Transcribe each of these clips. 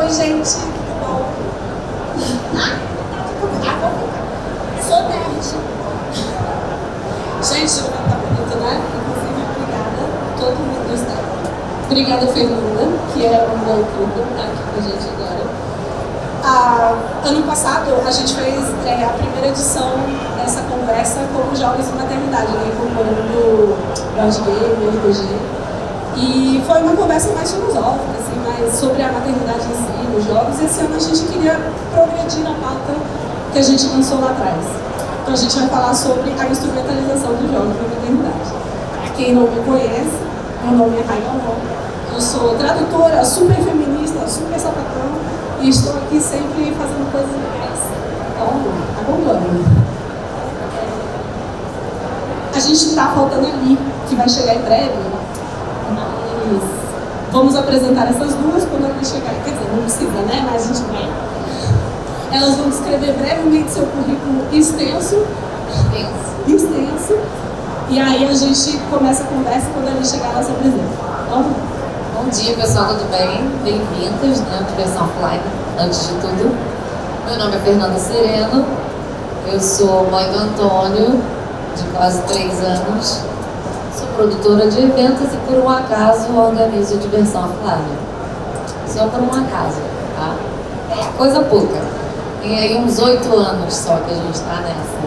Oi, gente, tudo bom? Sou nerd. Gente, o tá bonito, né? Inclusive, obrigada. Todo mundo está. Obrigada, Fernanda, que é uma incrível, tá aqui com a gente agora. Ano passado, a gente fez a primeira edição dessa conversa com os jovens de maternidade, né? Comparando board game, RPG. E foi uma conversa mais filosófica, assim, mais sobre a maternidade em si, nos jovens. Esse ano a gente queria progredir na pauta que a gente lançou lá atrás. Então a gente vai falar sobre a instrumentalização do jovem para a maternidade. Para quem não me conhece, meu nome é Raíla Moura. Eu sou tradutora, super feminista, super sapatão e estou aqui sempre fazendo coisas legais. Então, acompanhe. A gente está faltando ali, que vai chegar em breve. Mas vamos apresentar essas duas quando ela chegar. Quer dizer, não precisa, né? Mas a gente vai. Elas vão descrever brevemente seu currículo extenso. E aí a gente começa a conversa quando ela chegar, ela se apresenta. Então, bom dia, pessoal, tudo bem? Bem-vindos, né? Diversão Offline, antes de tudo. Meu nome é Fernanda Sereno. Eu sou mãe do Antônio, de quase 3 anos. Sou produtora de eventos e, por um acaso, organizo Diversão Offline. Só por um acaso, tá? É coisa pouca. Tem aí uns 8 anos só que a gente está nessa.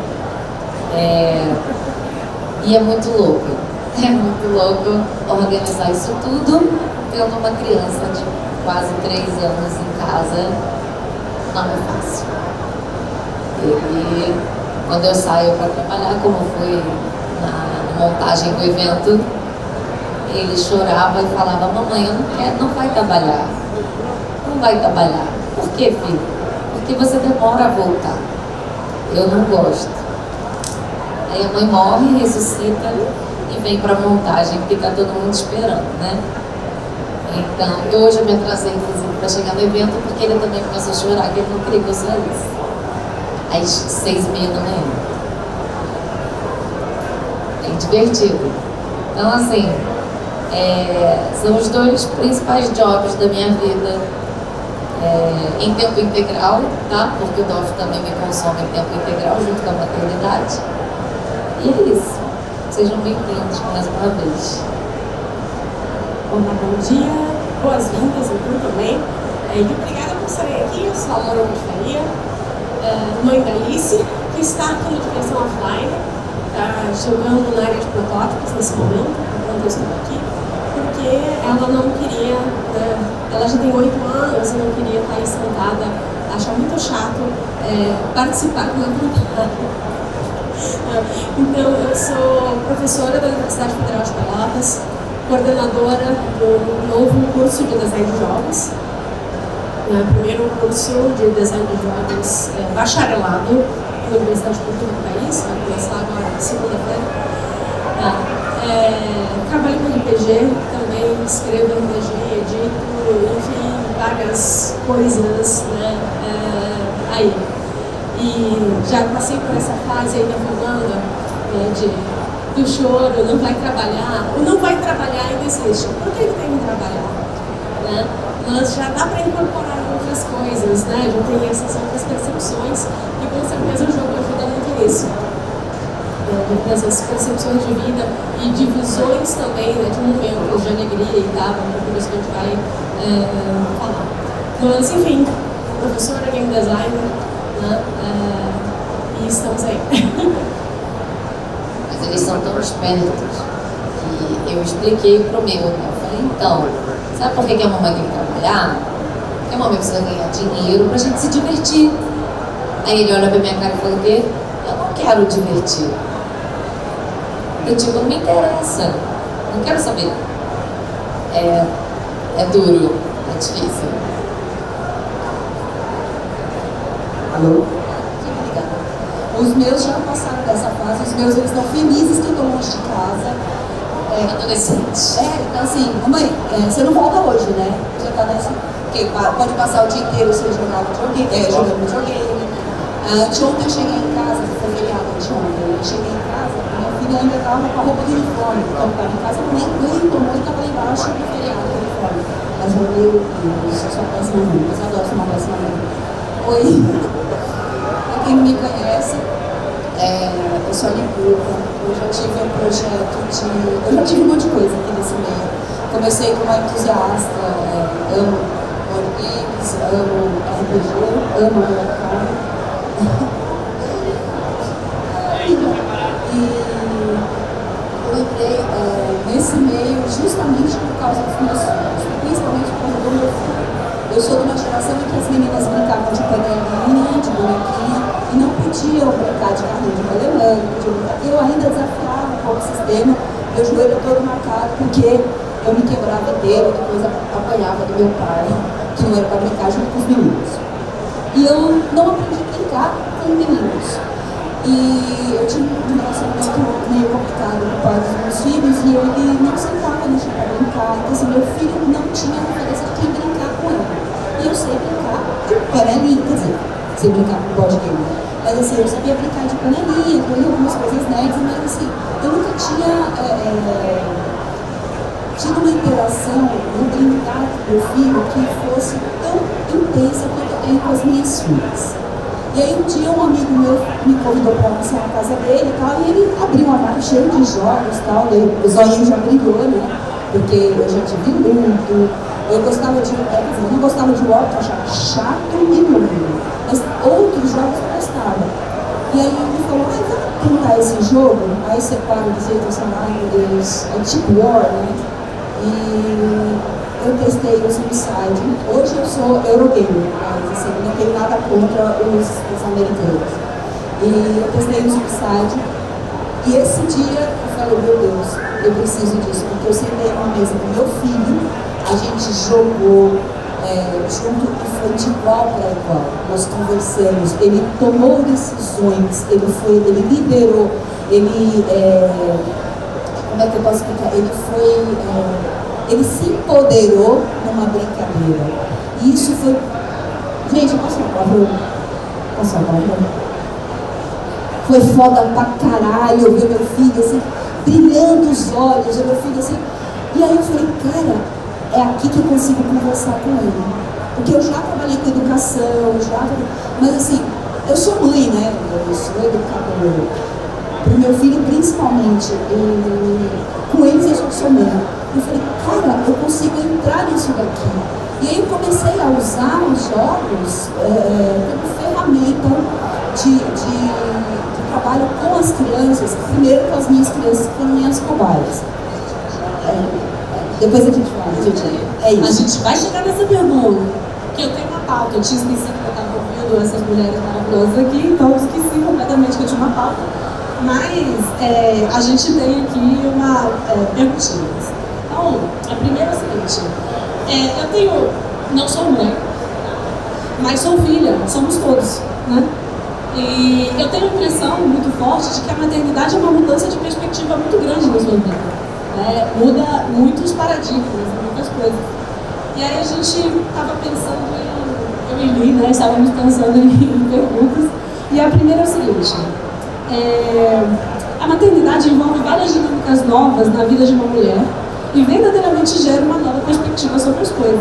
E é muito louco. É muito louco organizar isso tudo, tendo uma criança de quase 3 anos em casa. Não é fácil. E quando eu saio para trabalhar, como foi na montagem do evento, ele chorava e falava: mamãe, eu não quero, não vai trabalhar. Não vai trabalhar. Por quê, filho? Porque você demora a voltar. Eu não gosto. Aí a mãe morre, ressuscita e vem para a montagem, porque está todo mundo esperando, né? Então, hoje eu me atrasei, inclusive, para chegar no evento, porque ele também começou a chorar, que ele não queria que eu saísse. Às 6h30 da manhã. É divertido. Então, assim, são os 2 principais jobs da minha vida. Em tempo integral, tá? Porque o DOF também me consome em tempo integral, junto com a maternidade. E é isso. Sejam bem-vindos mais uma vez. Olá, bom dia, boas-vindas então também. E obrigada por estarem aqui. Eu sou a Laura Faria, mãe da Alice, que está aqui no Diversão Offline, jogando na área de protótipos nesse momento, enquanto eu estou aqui, porque ela não queria, ela já tem 8 anos e não queria estar aí sentada, achar muito chato participar do meu trabalho. Então, eu sou professora da Universidade Federal de Pelotas, coordenadora do novo curso de design de jogos, primeiro curso de design de jogos bacharelado na Universidade Pública do país, vai começar agora segunda-feira. Trabalho com RPG, também escrevo RPG, edito, enfim, várias coisas, né, aí. E já passei por essa fase aí da Fernanda, do choro, não vai trabalhar. O não vai trabalhar ainda existe. Por que tem que trabalhar? Né? Mas já dá para incorporar outras coisas, né? Já tem essas outras percepções e com certeza o jogo ajuda muito nisso. Dessas percepções de vida e de visões também, né? De momentos de alegria e tal, por isso que a gente vai falar. Mas enfim, professora, game designer, né? E estamos aí. Mas eles são tão espertos que eu expliquei pro meu, né? Eu falei: então, sabe por que a mamãe tem que trabalhar? Porque a mamãe precisa ganhar dinheiro pra gente se divertir. Aí ele olha pra minha cara e fala: o quê? Eu não quero divertir. Eu digo: não me interessa, não quero saber. É duro, é difícil. Alô? Os meus já passaram dessa fase, os meus eles estão felizes que eu estou longe de casa. Adolescente. Então assim, mamãe, você não volta hoje, né? Já tá nessa. Porque pode passar o dia inteiro você jogando videogame. Anteontem eu cheguei em casa, foi feriado anteontem, eu cheguei em casa, minha filha estava com a roupa do uniforme, então estava em casa, nem tomou e estava lá embaixo no feriado do uniforme. Mas eu leio livros, eu sou péssima mãe, mas eu adoro ser uma péssima mãe. Oi, pra quem não me conhece, eu sou a Libuca. Eu já tive um projeto eu já tive um monte de coisa aqui nesse meio. Comecei como uma entusiasta, amo board games, amo RPG, amo Americano. E eu entrei nesse meio justamente por causa dos meus filhos, principalmente por causa do meu filho. Eu sou de uma geração em que as meninas brincavam de panelinha, de bonequinha, e não podiam brincar de carrinho de rolemã, não podiam brincar. Eu ainda desafiava um pouco o sistema, meu joelho todo marcado, porque eu me quebrava inteiro, depois apanhava do meu pai, que não era para brincar junto com os meninos. E eu não aprendi a brincar com meninos. E eu tinha um relacionamento meio complicado com o pai dos meus filhos, e ele não sentava no chão para brincar. Então, assim, meu filho não tinha referência de quem brincar com ele. E eu sei brincar de panelinha, quer dizer, sei brincar com board game. Mas assim, eu sabia brincar de panelinha, com algumas coisas nerds, mas assim, eu nunca tinha tido uma interação, um brincar com meu filho que fosse tão intensa quanto eu tenho com as minhas filhas. E aí um dia um amigo meu me convidou para almoçar na casa dele e tal, e ele abriu um armário cheio de jogos e tal, o zoinho já brilhou, né? Porque eu já tive muito, eu gostava de, eu não gostava de War, eu achava chato e número, mas outros jogos eu gostava. E aí ele falou, vamos tentar esse jogo? Aí separa o jeito, meu Deus, é tipo War, né? E eu testei o Suicide. Hoje eu sou Eurogamer, mas assim, não tenho nada contra os americanos. E eu testei o Suicide. E esse dia eu falei, meu Deus, eu preciso disso, porque eu sentei numa mesa com meu filho, a gente jogou junto e foi de igual para igual. Nós conversamos, ele tomou decisões, ele liderou, como é que eu posso explicar? Ele se empoderou numa brincadeira. E isso foi... Gente, eu posso falar? Posso falar? Foi foda pra caralho eu ver meu filho assim, brilhando os olhos, meu filho assim. E aí eu falei, cara, é aqui que eu consigo conversar com ele. Porque eu já trabalhei com educação, mas assim, eu sou mãe, né? Eu sou educadora. Pro meu filho, principalmente, com eles eu já sou mãe. Eu falei, cara, eu consigo entrar nisso daqui. E aí eu comecei a usar os jogos como ferramenta de trabalho com as crianças, primeiro com as minhas crianças, que foram minhas cobaias. Depois a gente fala, é isso. A gente vai chegar nessa pergunta, que eu tenho uma pauta. Eu tinha esquecido que eu estava ouvindo essas mulheres maravilhosas aqui, então eu esqueci completamente que eu tinha uma pauta. Mas a gente tem aqui uma perguntinha. Então, a primeira é a seguinte, não sou mãe, mas sou filha, somos todos, né? E eu tenho a impressão muito forte de que a maternidade é uma mudança de perspectiva muito grande na sua vida. Muda muitos paradigmas, muitas coisas. E aí a gente estava pensando eu e Li, né? Estávamos pensando em perguntas. E a primeira é o seguinte, a maternidade envolve várias dinâmicas novas na vida de uma mulher e verdadeiramente gera uma nova perspectiva sobre as coisas.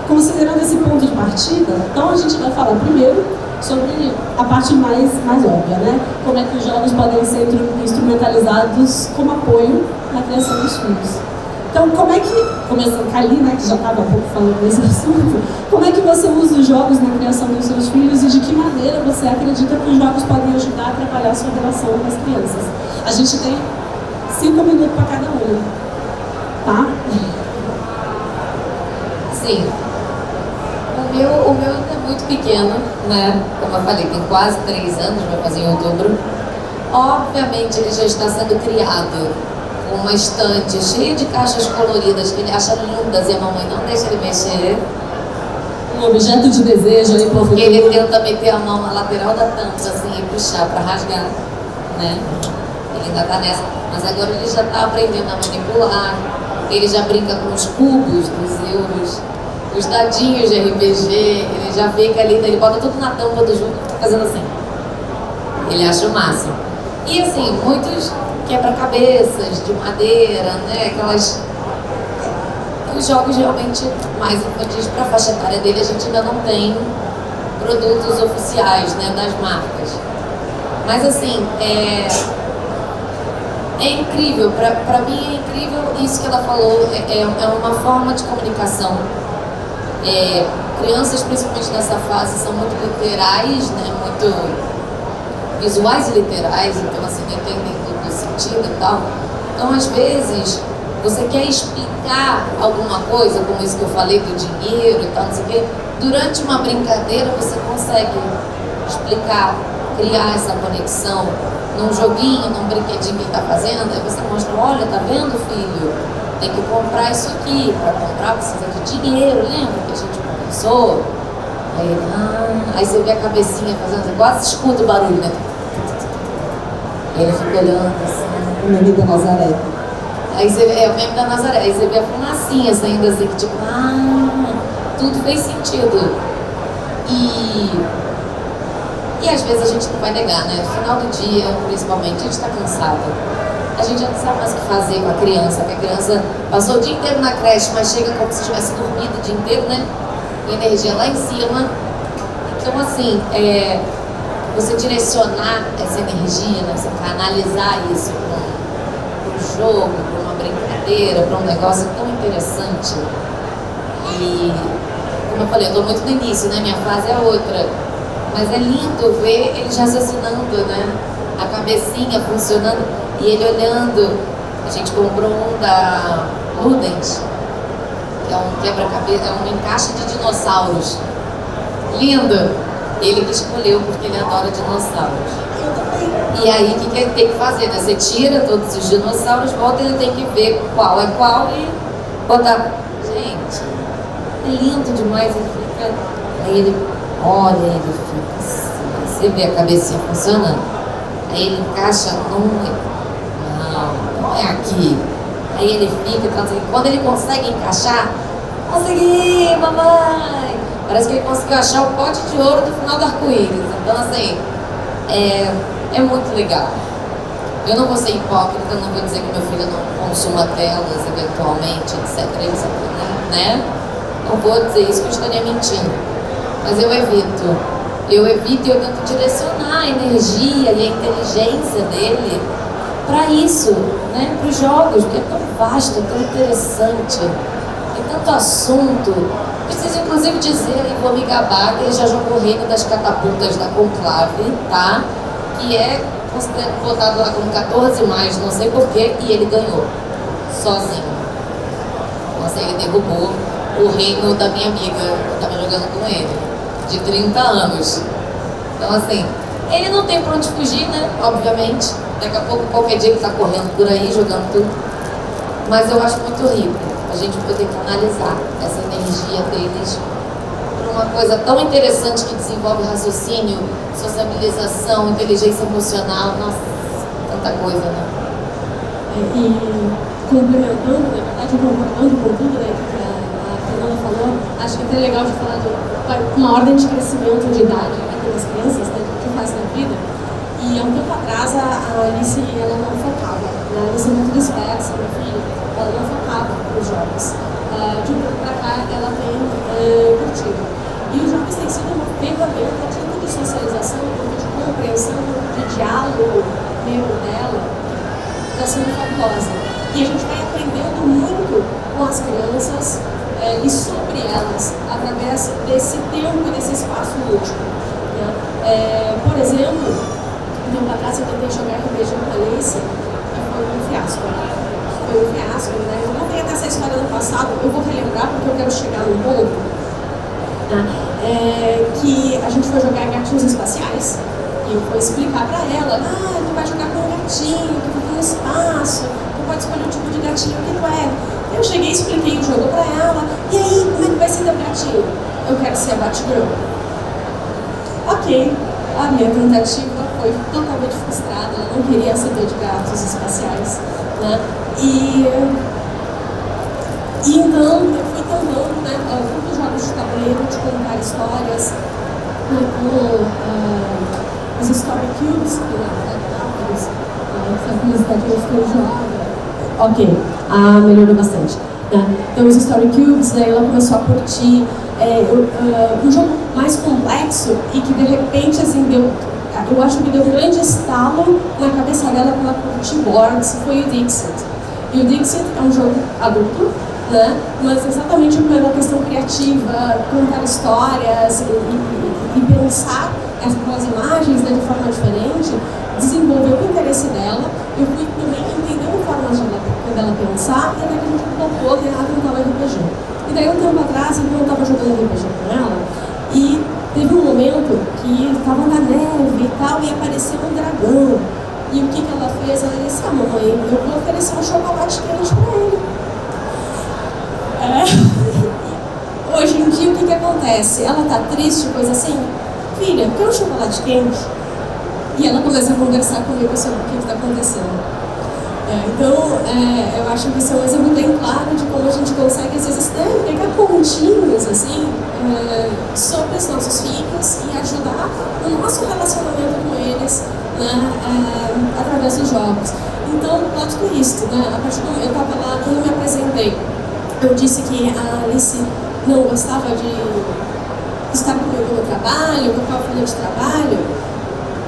Considerando esse ponto de partida, então a gente vai falar primeiro sobre a parte mais óbvia, né? Como é que os jogos podem ser instrumentalizados como apoio na criação dos filhos. Então, como é que, começando com a Ali, né, que já estava há pouco falando desse assunto, como é que você usa os jogos na criação dos seus filhos e de que maneira você acredita que os jogos podem ajudar a trabalhar a sua relação com as crianças? A gente tem 5 minutos para cada um, tá? Sim. O meu ainda é muito pequeno, né? Como eu falei, tem quase 3 anos, vai fazer em outubro. Obviamente ele já está sendo criado com uma estante cheia de caixas coloridas que ele acha lindas e a mamãe não deixa ele mexer. Um objeto de desejo aí, porque ele tenta meter a mão na lateral da tampa assim e puxar para rasgar, né? Ele ainda está nessa, mas agora ele já está aprendendo a manipular. Ele já brinca com os cubos dos euros, os dadinhos de RPG, ele já fica ali, ele bota tudo na tampa do jogo, fazendo assim. Ele acha o máximo. E assim, muitos quebra-cabeças de madeira, né? Aquelas os jogos realmente mais infantis para a faixa etária dele, a gente ainda não tem produtos oficiais, né, das marcas. Mas assim, é incrível, para mim é incrível isso que ela falou, é uma forma de comunicação. Crianças, principalmente nessa fase, são muito literais, né, muito visuais e literais, então assim, não entendem todo o sentido e tal. Então, às vezes, você quer explicar alguma coisa, como isso que eu falei do dinheiro e tal, não sei o quê, durante uma brincadeira você consegue explicar, criar essa conexão num joguinho, num brinquedinho que ele está fazendo, aí você mostra, olha, tá vendo, filho? Tem que comprar isso aqui, para comprar precisa de dinheiro, lembra que a gente conversou? Aí ele, aí você vê a cabecinha fazendo, você quase escuta o barulho, né? Aí ele fica olhando assim. O meme da Nazaré. Aí você vê, o meme da Nazaré, aí você vê a fumacinha saindo assim, que tipo, tudo fez sentido. E às vezes a gente não vai negar, né? No final do dia, principalmente, a gente está cansado. A gente já não sabe mais o que fazer com a criança, que a criança passou o dia inteiro na creche, mas chega como se tivesse dormido o dia inteiro, né? Com energia lá em cima. Então, assim, você direcionar essa energia, né? Você canalizar isso para um jogo, para uma brincadeira, para um negócio tão interessante. E, como eu falei, eu estou muito no início, né? Minha fase é outra. Mas é lindo ver eles raciocinando, né? A cabecinha funcionando e ele olhando. A gente comprou um da Ludens, que é um quebra-cabeça, é um encaixe de dinossauros. Lindo! Ele que escolheu porque ele adora dinossauros. E aí o que ele tem que fazer, né? Você tira todos os dinossauros, volta, ele tem que ver qual é qual e botar. Gente, é lindo demais, ele fica. Aí ele olha, ele fica assim, você vê a cabecinha funcionando. Aí ele encaixa não é aqui. Aí ele fica, quando ele consegue encaixar, consegui, mamãe! Parece que ele conseguiu achar o pote de ouro do final do arco-íris. Então, assim, é muito legal. Eu não vou ser hipócrita, eu não vou dizer que meu filho não consuma telas, eventualmente, etc, né? Não vou dizer isso, que eu estaria mentindo. Mas eu evito e eu tento direcionar a energia e a inteligência dele para isso, né? Para os jogos, porque é tão vasto, é tão interessante, tem tanto assunto. Preciso inclusive dizer, e vou me gabar, que ele já jogou o Reino das Catapultas da Conclave, tá? Que é votado lá como 14 mais, não sei porquê, e ele ganhou, sozinho. Nossa, ele derrubou o reino da minha amiga, eu estava jogando com ele, de 30 anos. Então, assim, ele não tem pra onde fugir, né? Obviamente. Daqui a pouco, qualquer dia ele tá correndo por aí, jogando tudo. Mas eu acho muito rico a gente poder canalizar essa energia deles para uma coisa tão interessante que desenvolve raciocínio, sociabilização, inteligência emocional, nossa, tanta coisa, né? E complementando, na verdade, concordando com tudo, né, que a Fernanda falou, acho que é até legal de falar de uma ordem de crescimento de idade das crianças, né, que faz na vida. E há um tempo atrás a Alice, ela não focava, né? A Alice é muito dispersa, minha filha, ela não focava nos jogos. De um tempo para cá, ela tem curtido. E os jogos têm sido uma ferramenta tanto de socialização, quanto de compreensão, de diálogo meu dela, está sendo fabulosa. E a gente vai aprendendo muito com as crianças e sobre elas, através desse tempo e desse espaço lúdico. Né? Por exemplo, um tempo atrás eu tentei jogar RPG com a Alice e foi um fiasco. Foi um fiasco, né? Eu não tenho até essa história do passado, eu vou relembrar porque eu quero chegar no ponto. Que a gente foi jogar gatinhos espaciais e eu fui explicar pra ela, tu vai jogar com um gatinho, que fica no espaço, tu pode escolher o tipo de gatinho que tu é. Eu cheguei e expliquei o jogo pra ela, e aí, como é que vai ser teu gatinho? Eu quero ser a Batgirl. Ok, a minha tentativa foi totalmente frustrada, ela não queria saber de gatos espaciais, né? E então eu fui tentando, né, muitos jogos de tabuleiro, de contar histórias, com os Story Cubes, que são aqueles daqueles que eu jogo. Ok, melhorou bastante. né? Então os Story Cubes, daí ela começou a curtir um jogo mais complexo e que de repente assim eu acho que deu um grande estalo na cabeça dela para ela curtir boards, foi o Dixit. E o Dixit é um jogo adulto, né? Mas exatamente pela questão criativa, contar histórias e pensar as imagens, né, de forma diferente, desenvolveu o interesse dela. Eu fui também entendendo formas dela pensar e até que a gente colocou a tentar o RPG. E daí um tempo atrás, então, eu estava jogando RPG com ela e teve um momento que estava na neve e tal, e apareceu um dragão. E o que ela fez? Ela disse: ah, mamãe, eu vou oferecer um chocolate quente para ele. Hoje em dia, o que acontece? Ela tá triste, coisa assim: filha, quer um chocolate quente? E ela começa a conversar comigo sobre o que está acontecendo. Então, eu acho que isso é um exemplo bem claro de como a gente consegue, às vezes, pegar pontinhos, assim, sobre os nossos filhos e ajudar o nosso relacionamento com eles, né, através dos jogos. Então, plot twist, né? A partir do momento, eu estava lá, quando eu me apresentei, eu disse que a Alice não gostava de estar comigo no trabalho, que eu estava falando de trabalho.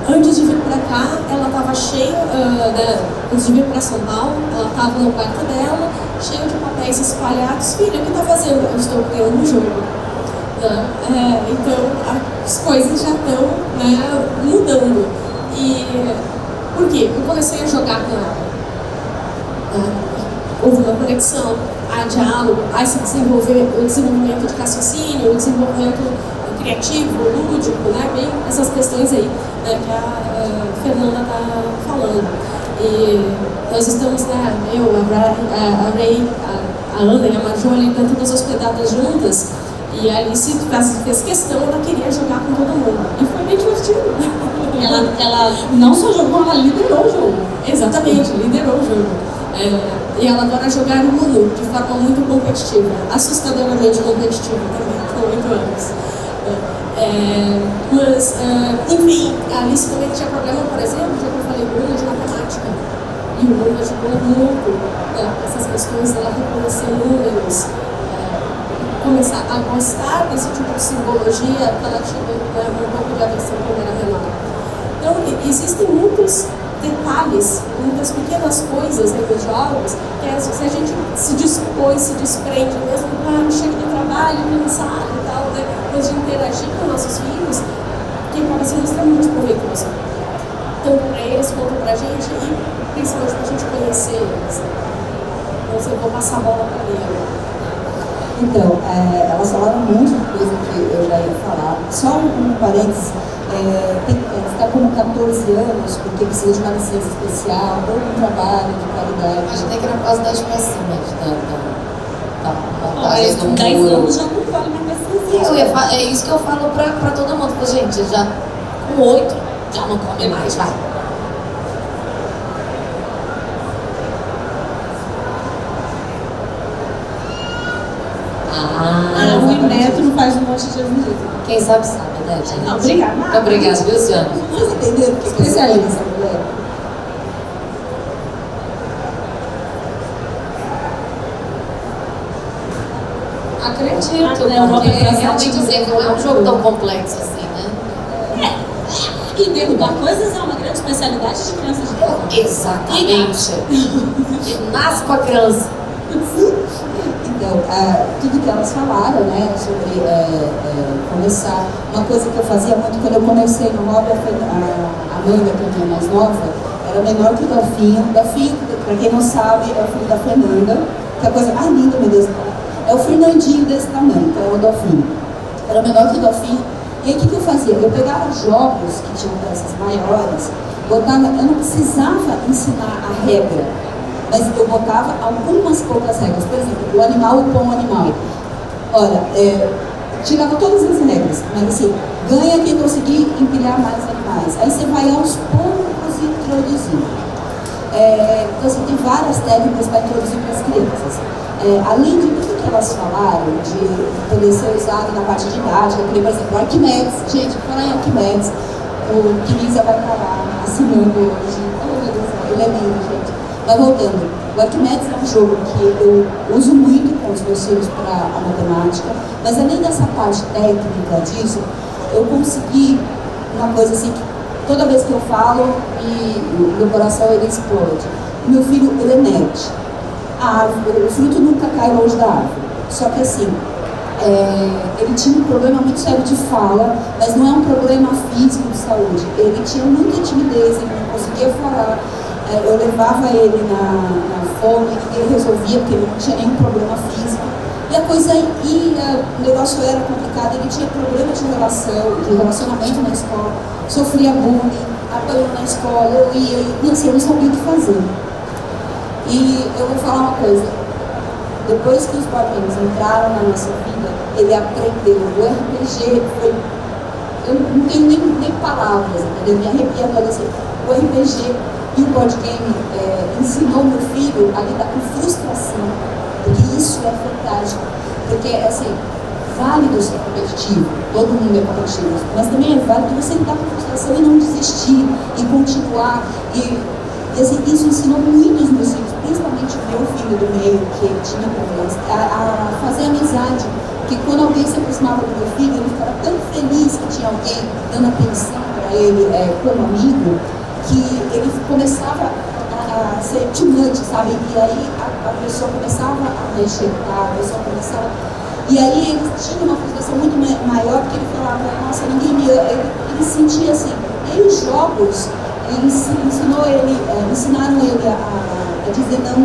Antes de vir para cá, ela estava cheia, antes de vir para São Paulo, ela estava no quarto dela, cheia de papéis espalhados. Filha, o que está fazendo? Eu estou criando um jogo. Então, as coisas já estão, né, mudando. E por quê? Eu comecei a jogar com ela. Houve uma conexão, há diálogo, há esse desenvolvimento de raciocínio, o desenvolvimento criativo, lúdico, né? Bem essas questões aí, né, que a Fernanda está falando. E nós estamos, né, eu, a Ray, a Ana e a Marjorie, estão todas hospedadas juntas, e a Alice fez questão, ela queria jogar com todo mundo. E foi bem divertido. Ela não só jogou, ela liderou o jogo. Exatamente, liderou o jogo. E ela adora jogar Uno de forma muito competitiva, assustadoramente competitiva também, com 8 anos. Mas, enfim, a Alice também tinha problema, por exemplo, já que eu falei do Uno, de matemática. E o Uno ajudou muito, essas questões dela reconhecer números, começar a gostar desse tipo de simbologia que ela tinha, um pouco de aversão quando era menor. Então, existem muitos detalhes, muitas pequenas coisas nos jogos, que se a gente se dispõe, se desprende mesmo, chega do trabalho, cansado e tal, né, mas de interagir com nossos filhos, que acaba sendo extremamente proveitoso, tanto para eles quanto para a gente, e principalmente para a gente conhecer eles. Então, eu vou passar a bola para ele agora. Então, elas falaram um monte de coisa que eu já ia falar. Só um parênteses. Está com 14 anos porque precisa de uma licença especial, ou um trabalho de qualidade. Acho que tem que ir na quase 10 para cima da montagem do 10 muro. anos já não vale mais licença. É isso que eu falo pra todo mundo. Gente, já com 8 já não come mais, vai. O Inmetro faz um monte de ajuda. Quem sabe, né, gente? Não, obrigada. Muito obrigada, viu, Ciane? Vocês entenderam que especialista, mulher? Acredito, porque realmente assim, não é um jogo tão complexo assim, né? E derrubar coisas é uma grande especialidade de crianças de rua. Exatamente. E nasce com a criança. Então, tudo que elas falaram, né, sobre começar, uma coisa que eu fazia muito quando eu comecei no hobby, a Amanda, que é a minha mais nova, era menor que o Delfinho. Delfinho, para quem não sabe, é o filho da Fernanda, que é a coisa mais linda, meu Deus. É o Fernandinho desse tamanho, então é o Delfinho. Era menor que o Delfinho. E aí o que eu fazia? Eu pegava jogos que tinham peças maiores, botava, eu não precisava ensinar a regra, mas eu botava algumas poucas regras. Por exemplo, o animal e o pão animal. Olha, tirava todas as regras, mas assim, ganha quem conseguir empilhar mais animais. Aí você vai aos poucos introduzindo. Então você tem várias técnicas para introduzir para as crianças. Além de tudo que elas falaram, de poder ser usado na parte didática, por exemplo, Arquimedes. Gente, falar em Arquimedes, o Quinisa vai estar lá assinando hoje. Oh, meu Deus, ele é lindo, gente. Mas voltando, O Arquimedes é um jogo que eu uso muito com os meus filhos para a matemática, mas além dessa parte técnica disso, eu consegui uma coisa assim, que toda vez que eu falo, meu coração ele explode. O meu filho, ele é nerd. A árvore, o fruto nunca cai longe da árvore. Só que assim, ele tinha um problema muito sério de fala, mas não é um problema físico de saúde. Ele tinha muita timidez, ele não conseguia falar. Eu levava ele na fome, ele resolvia, porque ele não tinha nenhum problema físico. E a coisa ia, o negócio era complicado, ele tinha problema de relacionamento na escola, sofria bullying, apanhou na escola, eu ia, e assim, eu não sabia o que fazer. E eu vou falar uma coisa, depois que os board-games entraram na nossa vida, ele aprendeu. O RPG foi, eu não tenho nem palavras, entendeu? Me arrepia toda assim. O RPG e o board game ensinou meu filho a lidar com frustração, porque isso é fantástico, porque assim, válido ser competitivo, todo mundo é competitivo, mas também é válido você lidar com frustração e não desistir, e continuar, e assim, isso ensinou muito os meus filhos, principalmente o meu filho do meio, que ele tinha problemas, a fazer amizade, porque quando alguém se aproximava do meu filho, ele ficava tão feliz que tinha alguém dando atenção para ele como amigo, que ele começava a ser too much, sabe? E aí a pessoa começava a rejeitar, a pessoa começava... E aí ele tinha uma frustração muito maior, porque ele falava, nossa, ninguém me ama. Ele sentia assim. E os jogos, ensinaram ele a dizer não,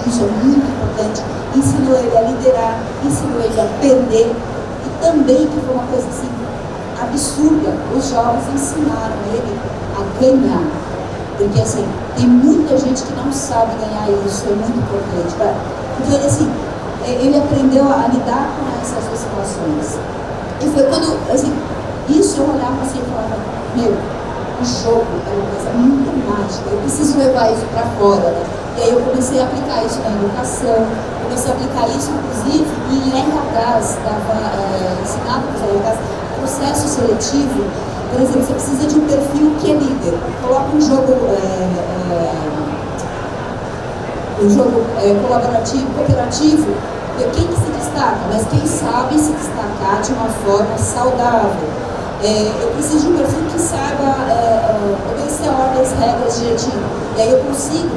isso é muito importante, ensinou ele a liderar, ensinou ele a perder, e também, que foi uma coisa assim, absurda, os jogos ensinaram ele a ganhar, porque assim, tem muita gente que não sabe ganhar, e isso é muito importante, porque assim, ele aprendeu a lidar com essas situações, e foi quando, assim, isso eu olhava assim e falava, meu, o jogo é uma coisa muito mágica, eu preciso levar isso para fora, né? E aí eu comecei a aplicar isso na educação, comecei a aplicar isso, inclusive, em RHs, ensinava para os RHs, processo seletivo. Por exemplo, você precisa de um perfil que é líder. Coloca um jogo colaborativo, cooperativo, quem que se destaca, mas quem sabe se destacar de uma forma saudável. Eu preciso de um perfil que saiba obedecer ordens, regras, direitinho. E aí eu consigo,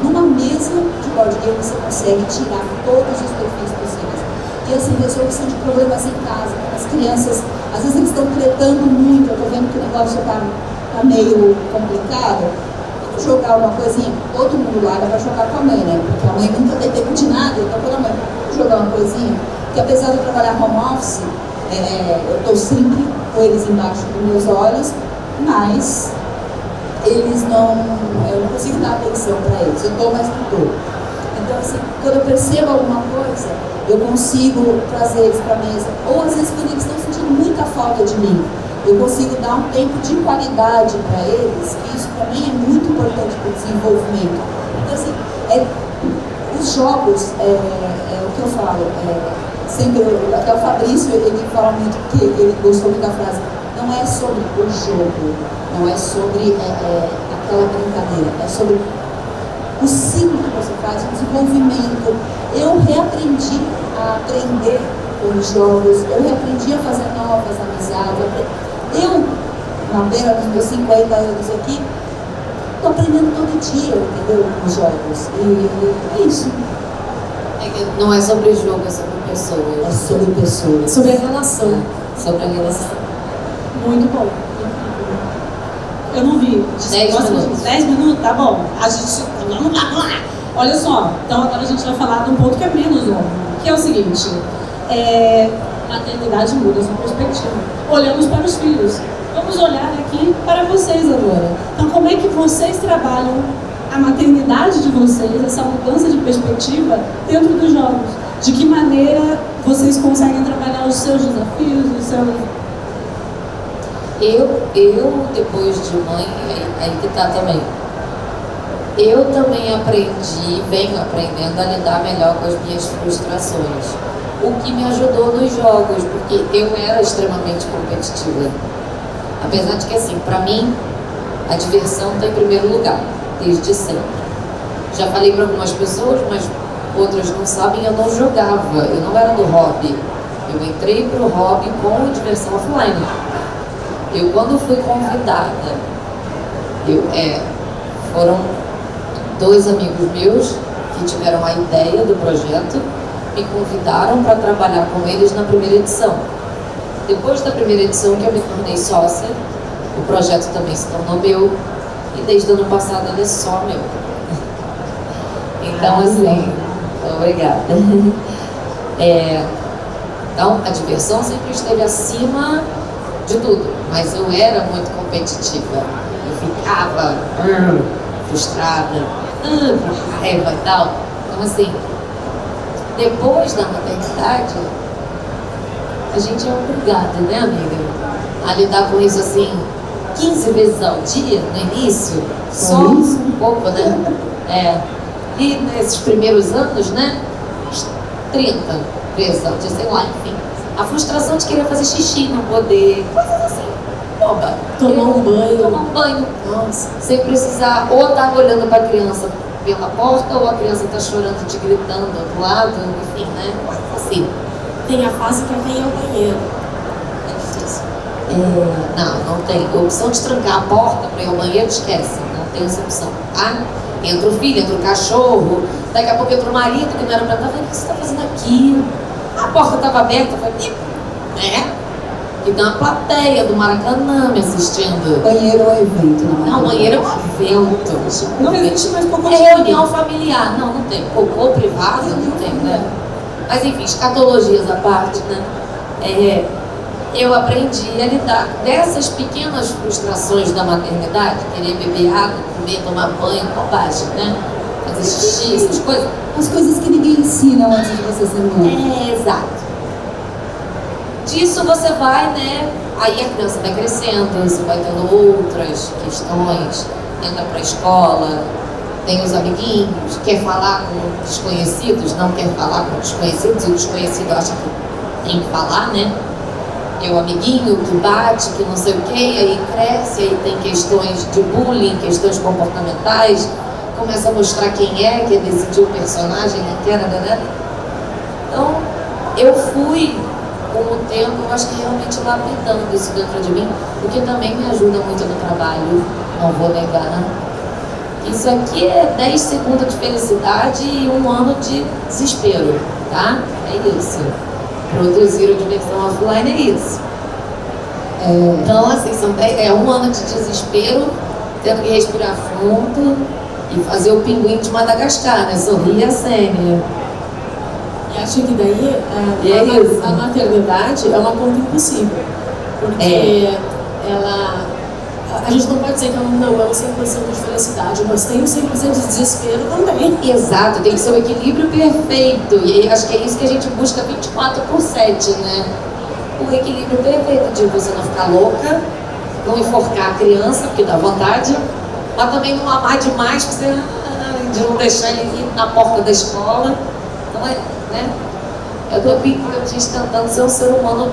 numa mesa de board game, você consegue tirar todos os perfis possíveis. E assim, resolução de problemas em casa, as crianças, às vezes eles estão tretando muito, eu estou vendo que o negócio está meio complicado. Vamos jogar uma coisinha, todo mundo lá vai jogar com a mãe, né? Porque a mãe nunca tem tempo de nada, então quando a mãe, vamos jogar uma coisinha, que apesar de eu trabalhar home office, eu estou sempre com eles embaixo dos meus olhos, mas eles eu não consigo dar atenção para eles, eu estou, mas não estou. Então, assim, quando eu percebo alguma coisa, eu consigo trazer eles para a mesa, ou às vezes quando eles estão sentindo muita falta de mim, eu consigo dar um tempo de qualidade para eles, e isso para mim é muito importante para o desenvolvimento. Então, assim, os jogos, o que eu falo, sempre, até o Fabrício, ele fala muito, que ele gostou muito da frase, não é sobre o jogo, não é sobre aquela brincadeira, é sobre o ciclo que você faz, o desenvolvimento. Eu reaprendi a aprender com os jogos, eu reaprendi a fazer novas amizades. Eu, na beira dos meus 50 anos aqui, estou aprendendo todo dia, entendeu? Com os jogos. E é isso. Não é sobre jogo, é sobre pessoas. É sobre pessoas. É sobre a relação. Sobre a relação. Muito bom. Eu não vi. 10 minutos. 10 minutos? Tá bom. Vamos lá. Olha só, então agora a gente vai falar de um ponto que é menos óbvio, que é o seguinte, maternidade muda a sua perspectiva. Olhamos para os filhos. Vamos olhar aqui para vocês agora. Então, como é que vocês trabalham a maternidade de vocês, essa mudança de perspectiva dentro dos jogos? De que maneira vocês conseguem trabalhar os seus desafios, os seus... Eu, depois de mãe, aí que tá também. Eu também venho aprendendo a lidar melhor com as minhas frustrações. O que me ajudou nos jogos, porque eu era extremamente competitiva. Apesar de que, assim, pra mim, a diversão está em primeiro lugar, desde sempre. Já falei para algumas pessoas, mas outras não sabem, eu não jogava, eu não era do hobby. Eu entrei para o hobby com diversão offline. Eu, quando fui convidada, foram 2 amigos meus que tiveram a ideia do projeto, me convidaram para trabalhar com eles na primeira edição. Depois da primeira edição que eu me tornei sócia, o projeto também se tornou meu, e desde o ano passado ele é só meu. Então, assim, obrigada. Então, a diversão sempre esteve acima de tudo, mas eu era muito competitiva. Eu ficava frustrada, com raiva e tal. Então, assim, depois da maternidade, a gente é obrigado, né, amiga, a lidar com isso assim, 15 vezes ao dia, no início, só um pouco, né? E nesses primeiros anos, né, 30 vezes ao dia, sei lá, enfim. A frustração de querer fazer xixi, não poder, coisas assim, boba. Tomar um banho, nossa, sem precisar, ou tá olhando para a criança pela porta, ou a criança tá chorando, te gritando do outro lado, enfim, né, assim. Tem a fase que quer ir ao banheiro. É difícil. Não tem. A opção de trancar a porta para ir ao banheiro, esquece. Não tem essa opção, tá? Entra o filho, entra o cachorro, daqui a pouco entra o marido que não era pra estar. O que você está fazendo aqui? A porta estava aberta, eu falei, né? E tem uma plateia do Maracanã me assistindo. Banheiro ou evento? Não, banheiro é um evento. Não existe mais cocô. É reunião familiar. Não tem. Cocô privado, não tem, né? Mas enfim, escatologias à parte, né? Eu aprendi a lidar dessas pequenas frustrações da maternidade, querer beber água, comer, tomar banho, bobagem, né? Fazer xixi, essas coisas. As coisas que ninguém ensina antes de você ser mãe. Exato. Disso você vai, né? Aí a criança vai crescendo, você vai tendo outras questões, entra pra escola, tem os amiguinhos, quer falar com desconhecidos, não quer falar com desconhecidos, e o desconhecido acha que tem que falar, né? É o amiguinho que bate, que não sei o quê, aí cresce, aí tem questões de bullying, questões comportamentais, começa a mostrar quem é, quer decidir o personagem, quer, né? Então, eu fui, com o tempo, eu acho que realmente lapidando isso dentro de mim, o que também me ajuda muito no trabalho, não vou negar. Isso aqui é 10 segundos de felicidade e 1 ano de desespero, tá? É isso. Produzir o diversão offline é isso. Então, assim, é 1 ano de desespero, tendo que respirar fundo e fazer o pinguim de Madagascar, né? Sorrir a Sênia. E acho que daí a maternidade é uma conta impossível. Porque a gente não pode dizer que não é um 100% de felicidade, mas tem um 100% de desespero também. Exato, tem que ser o equilíbrio perfeito. E acho que é isso que a gente busca 24/7, né? O equilíbrio perfeito de você não ficar louca, não enforcar a criança, porque dá vontade, mas também não amar demais, de não deixar ele ir na porta da escola. Então, né? Eu tô tentando ser um ser humano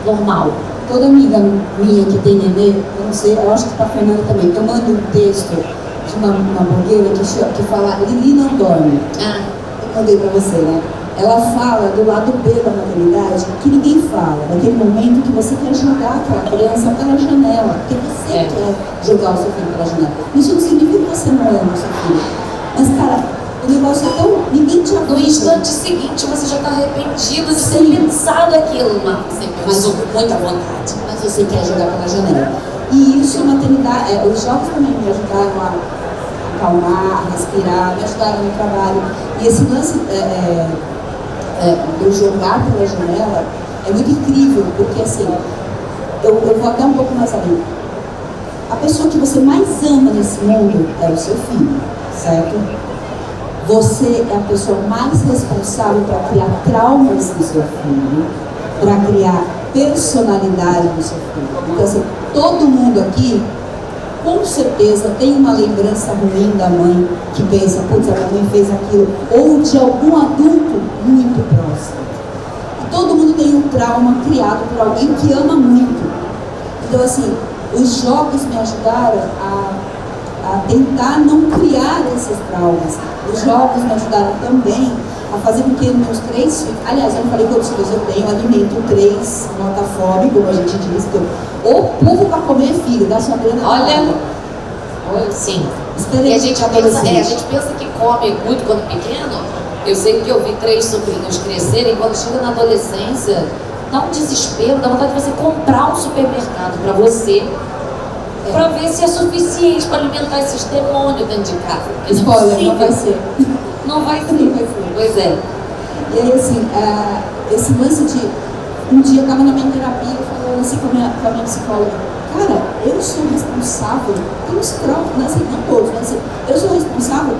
normal. Toda amiga minha que tem nenê, eu não sei, eu acho que pra Fernanda também, eu mando um texto de uma blogueira que fala Lili não dorme. Eu mandei pra você, né? Ela fala do lado B da maternidade que ninguém fala, naquele momento que você quer jogar aquela criança pela janela, porque você quer jogar o seu filho pela janela. Isso não significa que você não ama o seu filho. Mas, cara, o negócio é tão... ninguém te avisa. No instante seguinte você já está arrependido de ter pensado aquilo, mas você pensou com muita vontade. Mas você quer jogar pela janela. E isso, a maternidade, os jogos também me ajudaram a acalmar, a respirar, me ajudaram no trabalho. E esse lance do jogar pela janela é muito incrível, porque assim, eu vou até um pouco mais além. A pessoa que você mais ama nesse mundo é o seu filho, certo? Você é a pessoa mais responsável para criar traumas no seu filho, para criar personalidade no seu filho. Então, assim, todo mundo aqui, com certeza, tem uma lembrança ruim da mãe que pensa, putz, a minha mãe fez aquilo, ou de algum adulto muito próximo. E todo mundo tem um trauma criado por alguém que ama muito. Então, assim, os jogos me ajudaram a tentar não criar esses traumas. Os jogos me ajudaram também a fazer com que meus 3 filhos, aliás, eu não falei quantos filhos eu tenho, eu alimento 3, nota fome, como a gente diz, que o povo para comer filho, dá sua grana. Olha, sim. E a gente pensa que come muito quando pequeno. Eu sei que eu vi 3 sobrinhos crescerem, quando chega na adolescência, dá um desespero, dá vontade de você comprar um supermercado para você, para ver se é suficiente para alimentar esses demônios dentro de casa. Spoiler, não vai ser. Não vai ser. Pois é. E aí, assim, esse lance de... Um dia eu estava na minha terapia, falando assim com a minha psicóloga, cara, eu sou responsável pelos traumas, assim, não todos, mas assim, eu sou responsável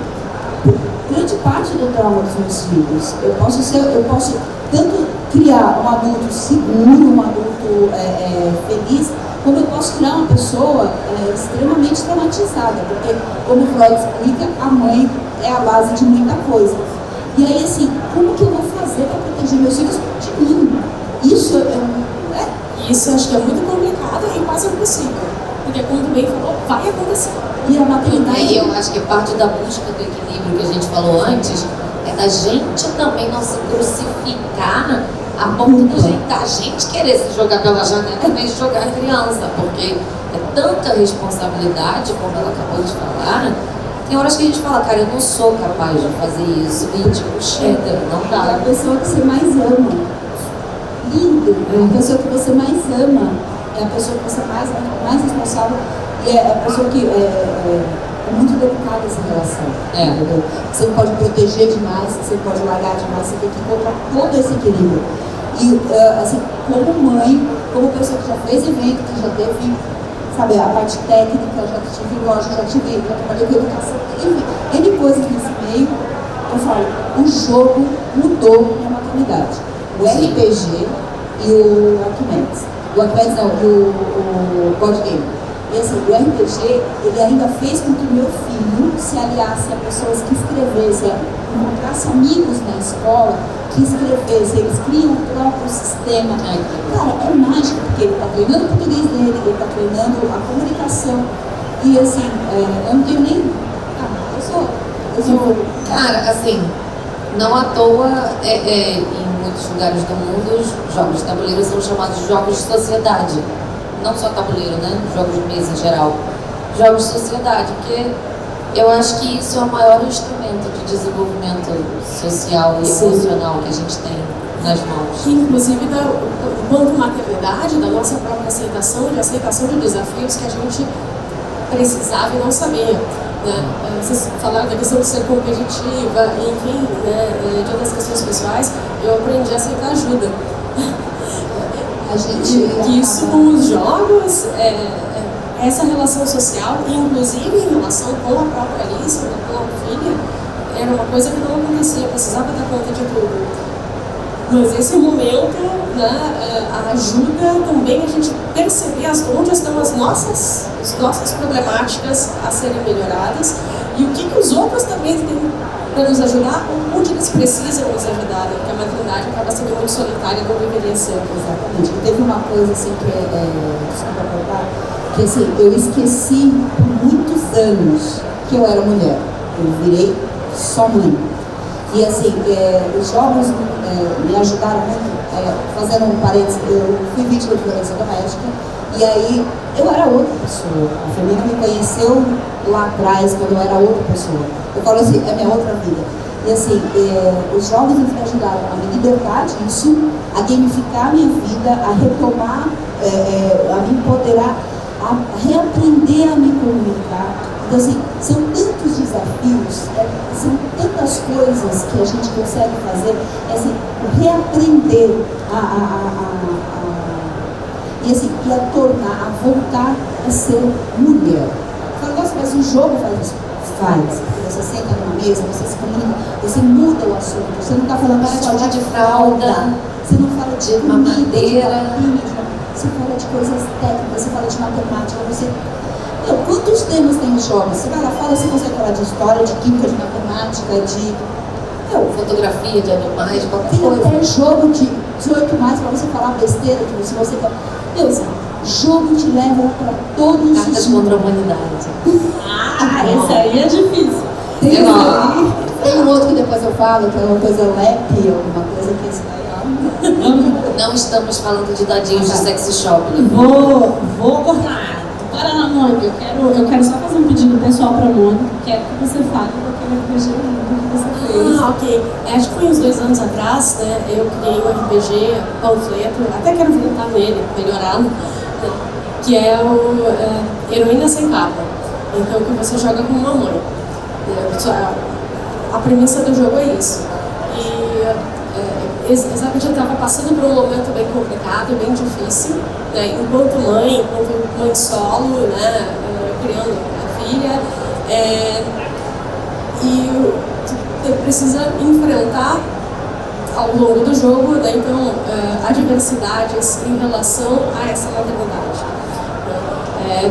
por grande parte do trauma dos meus filhos. Eu posso tanto criar um adulto seguro, um adulto feliz, como eu posso criar uma pessoa extremamente traumatizada, porque, como o Freud explica, a mãe é a base de muita coisa. E aí, assim, como que eu vou fazer para proteger meus filhos de mim? Isso eu acho que é muito complicado e quase impossível. Porque, como tu bem falou, vai acontecer. E a maternidade... E eu acho que parte da busca do equilíbrio que a gente falou antes é da gente também não se crucificar a ponto da gente querer se jogar pela janela em vez de jogar a criança, porque é tanta responsabilidade, como ela acabou de falar. Tem horas que a gente fala, cara, eu não sou capaz de fazer isso, e tipo, chega, não dá. É a pessoa que você mais ama. Lindo. A pessoa que você mais ama é a pessoa que você mais responsável, e é a pessoa que é muito delicada essa relação. Entendeu? Você não pode proteger demais, você não pode largar demais, você tem que encontrar todo esse equilíbrio. E assim, como mãe, como pessoa que já fez evento, que já teve, sabe, a parte técnica, já tive loja, já trabalhei com educação, N coisas nesse meio, eu falo, o jogo mudou minha maternidade. O RPG e o Arquimedes. O Arquimedes não, o board game. E assim, o RPG, ele ainda fez com que o meu filho se aliasse a pessoas que escrevessem, encontrasse amigos na escola que escrevessem, eles criam o próprio sistema. Cara, é mágico, porque ele está treinando o português dele, ele está treinando a comunicação. E assim, eu não tenho nem... eu sou... Cara, assim, não à toa, em muitos lugares do mundo, os jogos de tabuleiro são chamados de jogos de sociedade. Não só tabuleiro, né? Jogos de mesa em geral. Jogos de sociedade, porque eu acho que isso é o maior instrumento de desenvolvimento social e emocional que a gente tem nas mãos. Que, inclusive, quanto maternidade, da nossa própria aceitação de desafios que a gente precisava e não sabia. Né? Vocês falaram da questão de ser competitiva, enfim, né, de outras questões pessoais, eu aprendi a aceitar ajuda. Isso com os jogos, essa relação social, inclusive em relação com a própria Alice, com a filha, era uma coisa que não acontecia, eu precisava dar conta de tudo. Mas esse momento, né, ajuda também a gente perceber onde estão as nossas problemáticas a serem melhoradas e o que os outros também têm para nos ajudar, ou onde eles precisam nos ajudar, né? Porque a maternidade acaba sendo muito solitária como deveria ser. Exatamente. E teve uma coisa assim desculpa contar, que assim, eu esqueci por muitos anos que eu era mulher. Eu virei só mãe. E assim, os jogos me ajudaram muito, fazendo um parênteses, eu fui vítima de violência doméstica, e aí eu era outra pessoa. A Fernanda me conheceu lá atrás, quando eu era outra pessoa. Eu falo assim, é minha outra vida. E assim, os jogos me ajudaram a me libertar disso, a gamificar a minha vida, a retomar, a me empoderar, a reaprender a me comunicar. Então assim, são tantos desafios, são tantas coisas que a gente consegue fazer, assim, reaprender e assim, e a tornar, a voltar a ser mulher. Eu falo, nossa, mas o jogo faz isso. Faz. Você senta numa mesa, você se comunica, você muda o assunto. Você não está falando só de fralda, você não fala de mamadeira, você fala de coisas técnicas, você fala de matemática, quantos temas tem os jogos? Você vai lá, fala se você falar de história, de química, de matemática, de... fotografia de animais, qualquer tem coisa. Tem até jogo de 18 mais para você falar besteira, que se você... jogo te leva para todos Cartas os... contra a humanidade. Esse aí é difícil. Tem Tem um outro que depois eu falo, que é uma coisa lep, alguma coisa que esse daí Não estamos falando de dadinhos de sexy shop. Né? Vou cortar. Para lá, Mônica, eu quero só fazer um pedido pessoal para a Mônica. Quero que você fale daquele RPG lindo que você fez. Ok. Acho que foi uns 2 anos atrás, né? Eu criei um RPG panfleto, até quero voltar nele, melhorá-lo, né, que é o Heroína Sem Capa. Então, que você joga com uma mãe. A premissa do jogo é isso. E exatamente eu estava passando por um momento bem complicado, bem difícil, né, enquanto mãe solo, né, criando a filha, e tu precisa enfrentar ao longo do jogo, né, então, adversidades em relação a essa maternidade.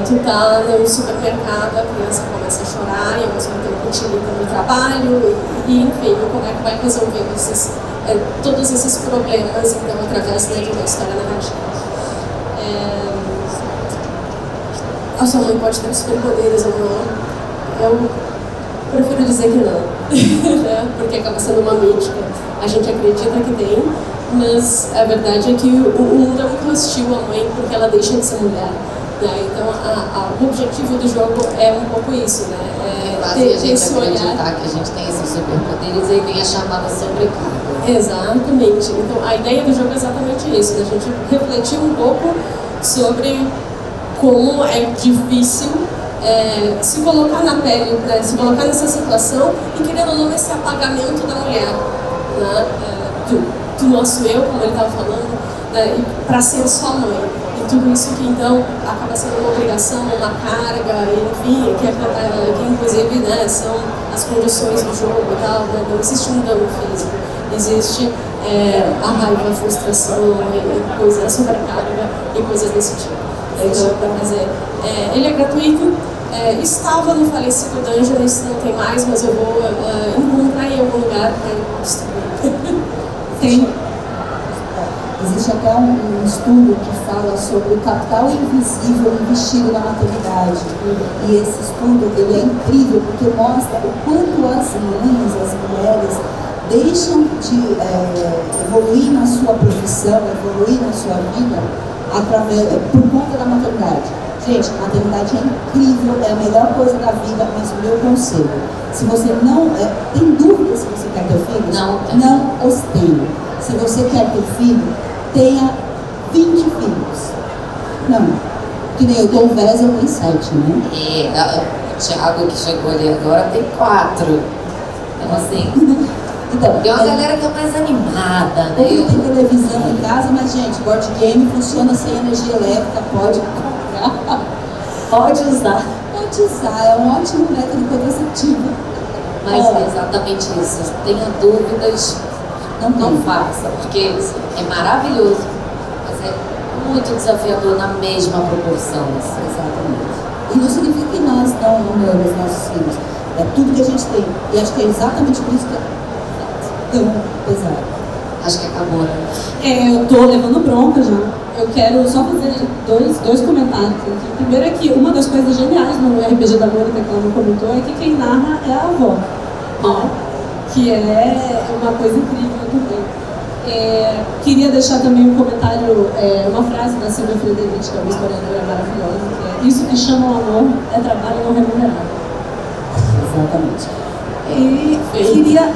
Tu tá no supermercado, a criança começa a chorar e ao mesmo tempo te liga no trabalho e enfim, como é que vai resolver todos esses problemas, então, através de uma história narrativa. A sua mãe pode ter superpoderes ou não? Eu prefiro dizer que não, né? Porque acaba sendo uma mítica. A gente acredita que tem, mas a verdade é que o mundo é muito hostil à mãe porque ela deixa de ser mulher. Né? Então, o objetivo do jogo é um pouco isso, né? Ter esse olhar. Que a gente tem esses superpoderes e aí vem a chamada sobrecarga. Exatamente. Então, a ideia do jogo é exatamente isso, né? A gente refletir um pouco sobre como é difícil se colocar na pele, né? Se colocar nessa situação e querendo ou não esse apagamento da mulher, né? Do nosso eu, como ele estava falando, né? Para ser só mãe. Tudo isso que então acaba sendo uma obrigação, uma carga, enfim, que inclusive, né, são as condições do jogo e tal, né? Não existe um dano físico, existe a raiva, a frustração, coisas, a sobrecarga e coisas desse tipo. Então, para fazer. Ele é gratuito, estava no falecido Dungeon, isso não tem mais, mas eu vou encontrar em algum lugar para distribuir. Tem. Existe até um estudo que fala sobre o capital invisível investido na maternidade. E esse estudo ele é incrível porque mostra o quanto as mães, as mulheres, deixam de evoluir na sua profissão, evoluir na sua vida por conta da maternidade. Gente, a maternidade é incrível, é a melhor coisa da vida, mas o meu conselho, se você não tem dúvida se você quer ter filhos, não os tenha. Se você quer ter filho, tenha 20 filhos. Não, que nem eu, Tom Vez, eu tenho 7, né? O Thiago que chegou ali agora tem 4. Então assim, então, tem uma galera que é mais animada, né? Tem televisão em casa, mas gente, board game funciona sem energia elétrica, pode comprar. Pode usar. Pode usar, é um ótimo método contraceptivo. Mas é exatamente isso. Tenha dúvidas, não faça, porque é maravilhoso, mas é muito desafiador na mesma proporção. Assim. Exatamente. E não significa que nós não amamos nossos filhos. É tudo que a gente tem. E acho que é exatamente por isso que é tão pesado. Acho que acabou, né? Eu tô levando bronca já. Eu quero só fazer dois comentários aqui. Primeiro é que uma das coisas geniais no RPG da Mônica que ela não comentou é que quem narra é a avó. Né? Que é uma coisa incrível também. Queria deixar também um comentário, uma frase da Silvia Frederici, que é uma historiadora maravilhosa, que é: isso que chamam amor é trabalho não remunerado. Exatamente. E queria,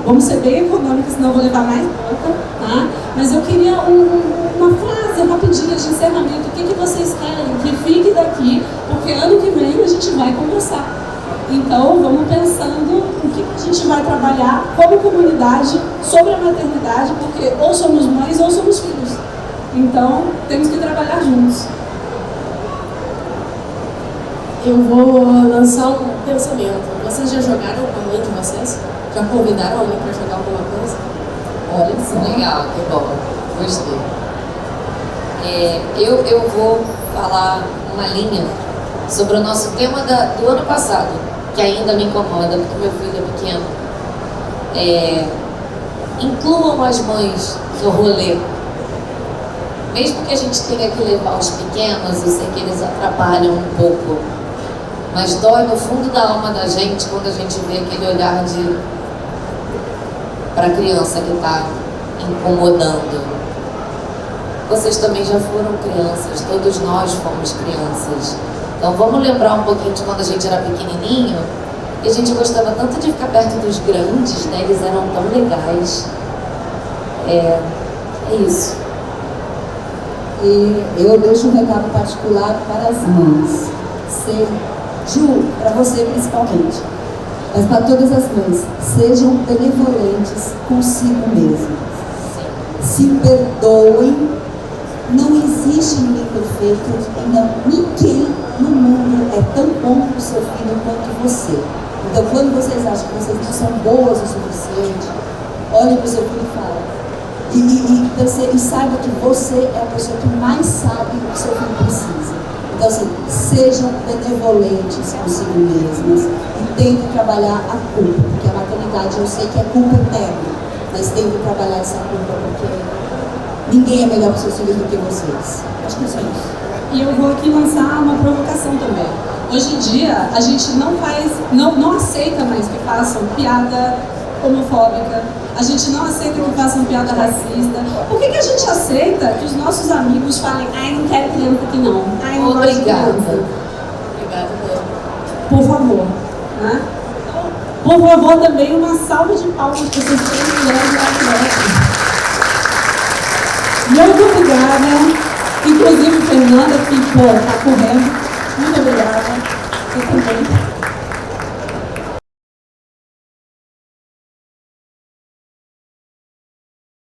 vamos ser bem econômicos, senão eu vou levar mais bronca, tá? Mas eu queria uma frase rapidinha de encerramento. O que vocês querem que fique daqui? Porque ano que vem a gente vai conversar. Então, vamos pensando o que a gente vai trabalhar como comunidade sobre a maternidade, porque ou somos mães ou somos filhos. Então, temos que trabalhar juntos. Eu vou lançar um pensamento. Vocês já jogaram com a mãe de vocês? Já convidaram a mãe para jogar alguma coisa? Olha só. Legal, que bom. Gostei. Eu vou falar uma linha sobre o nosso tema do ano passado, que ainda me incomoda, porque meu filho é pequeno. Incluam as mães no rolê. Mesmo que a gente tenha que levar os pequenos, eu sei que eles atrapalham um pouco Mas dói no fundo da alma da gente quando a gente vê aquele olhar para a criança que está incomodando. Vocês também já foram crianças, todos nós fomos crianças. Então vamos lembrar um pouquinho de quando a gente era pequenininho, e a gente gostava tanto de ficar perto dos grandes, né? Eles eram tão legais. É isso. E eu deixo um recado particular para as mães. Ju, para você principalmente, mas para todas as mães, sejam benevolentes consigo mesmas. Se perdoem. Não existe ninguém perfeito e ninguém no mundo é tão bom para o seu filho quanto você. Então, quando vocês acham que vocês não são boas o suficiente, olhem para o seu filho e falem. E saiba que você é a pessoa que mais sabe o que seu filho precisa. Então, assim, sejam benevolentes consigo mesmas e tentem trabalhar a culpa, porque a maternidade eu sei que é culpa eterna, mas tentem trabalhar essa culpa porque ninguém é melhor para os seus filhos do que vocês. Acho que é só isso. E eu vou aqui lançar uma provocação também. Hoje em dia, a gente não aceita mais que façam piada homofóbica, a gente não aceita que façam piada racista. Por que a gente aceita que os nossos amigos falem, ai, não quero criança aqui não, ai, não gosto de criança? Obrigada mesmo. Por favor, né? Por favor, também uma salva de palmas para vocês três mulheres maravilhosas. Muito obrigada. Inclusive, Fernanda, que está correndo. Muito obrigada. Eu também.